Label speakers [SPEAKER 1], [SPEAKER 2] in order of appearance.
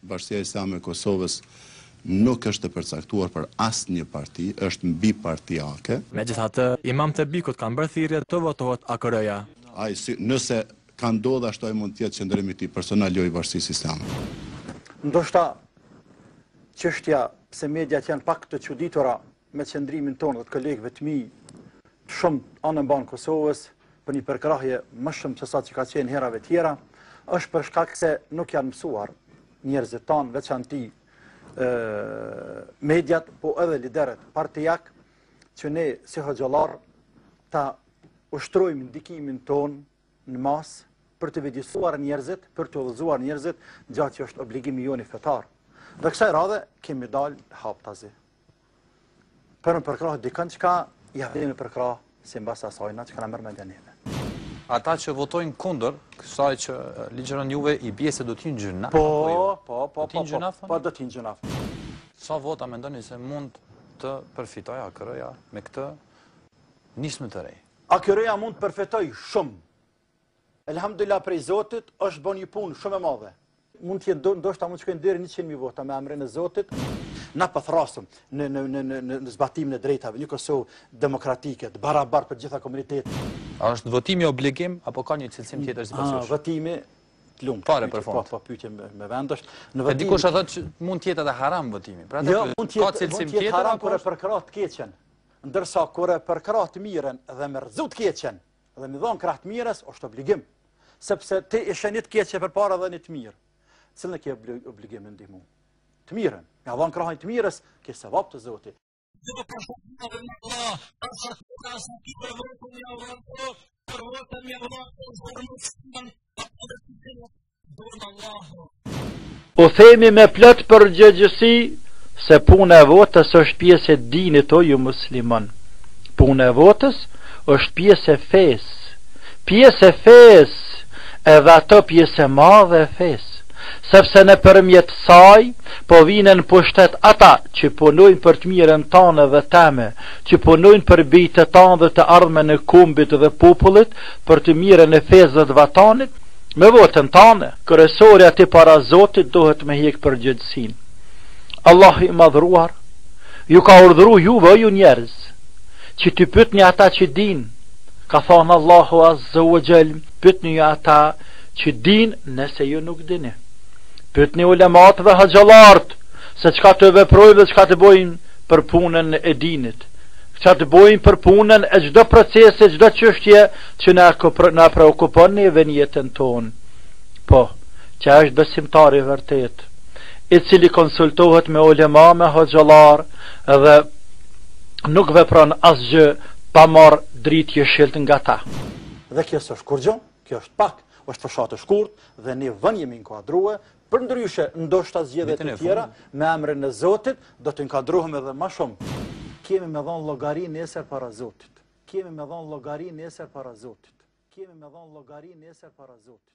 [SPEAKER 1] Bashkia Islame e Kosovës nuk është e përcaktuar për asnjë parti, është mbipartiake.
[SPEAKER 2] Megjithatë, imamët e Bikut kanë bërë thirrje të votohet AKR-ja.
[SPEAKER 1] Nëse ka ndodhur ashtu, ai mund të jetë qëndrimi i tij personal, jo i Bashkisë Islame.
[SPEAKER 3] Ndoshta çështja se mediat janë pak të çuditura me qëndrimin tonë dhe të kolegëve të mi shumë anë mban Kosovës për një përkrahje më shumë se sa që ka qenë herave tjera, është për shkak se nuk janë mësuar njerëzit tanë, veçanti mediat, po edhe liderët partijak, që ne si hoxhallar ta ushtrojmë ndikimin ton në mas për të vëdjësuar njerëzit, për të udhëzuar njerëzit, gjatë që është obligimi joni fetar. Dhe kësaj radhe kemi dalë haptazi. Për në përkrah dikën që ka, ja vëdhemi përkrah si mbas asajna që ka në mërë me djeneve.
[SPEAKER 4] Ata që votojnë kundër, kësaj që ligjëron juve i bie se do t'jin gjuna.
[SPEAKER 3] Po, do t'jin gjuna.
[SPEAKER 4] Sa vota mendoni se mund të përfitoj AKR-ja me këtë nismë të rej?
[SPEAKER 3] AKR-ja mund të përfitoj shumë. Elhamdulillah prej Zotit është bën një punë shumë e madhe. Mund të jetë ndoshta mund të shkojnë deri 100.000 vota me emrin e Zotit. Na pathrasëm në zbatimin e drejtave, një Kosovë demokratike, të barabartë për gjitha komunitetet.
[SPEAKER 4] A është votimi obligim apo ka një cilësim tjetër sipas jush?
[SPEAKER 3] Votimi të lumt.
[SPEAKER 4] Fare për fond.
[SPEAKER 3] Po pyetje me vend është.
[SPEAKER 4] Në dikush thotë që mund të jetë edhe haram votimi. Pra
[SPEAKER 3] jo,
[SPEAKER 4] ka cilësim tjetër
[SPEAKER 3] haram kur e përkrah të keqen. Ndërsa kur e përkrah të mirën dhe me rrezu të keqen dhe me dhon krah të mirës është obligim. Sepse ti e sheni të keqe përpara dhe një të mirë. Cilën e ke obligim me ndihmu? Të mirën. Ja dhon krahën të mirës, ke sevap të Zotit.
[SPEAKER 5] U themi me plot përgjegjësi se puna e votës është pjesë e dinit o ju musliman. Puna e votës është pjesë e fesë. Pjesë e fesë, edhe ato pjesë e madhe e fesë. Sepse në përmjet saj, po vinen pushtet ata që punojnë për të mirën tanë dhe teme, që punojnë për bijtë tanë dhe të ardhmen e kombit dhe popullit, për të mirën e fesë dhe vatanit, me votën tanë, kryesori aty para Zotit dohet me hjek përgjegjësinë. Allah i madhruar, ju ka urdhëruar juve o ju njerëz, që të pyetni ata që din, ka thënë Allahu Azza wa Jall, pyetni ata që din nëse ju nuk dini. Pyetni ulemat dhe hoxhallarët se çka të veprojnë dhe çka të bojnë për punën e dinit. Çka të bojnë për punën e çdo procesi, çdo çështje që na preokupon në jetën tonë. Po, që është besimtar i vërtet, i cili konsultohet me ulema, me hoxhallar dhe nuk vepron asgjë pa marrë dritë jeshillt nga ta.
[SPEAKER 3] Dhe kjo s'është kur gjë, kjo është pak, është fshatë shkurt dhe ne vën jemi inkuadruar. Për ndryshe, ndoshta zgjedhjet e tjera me emrin e Zotit do të inkuadrohemi edhe më shumë. Kemi me dhënë llogari nesër para Zotit. Kemi me dhënë llogari nesër para Zotit. Kemi me dhënë llogari nesër para Zotit.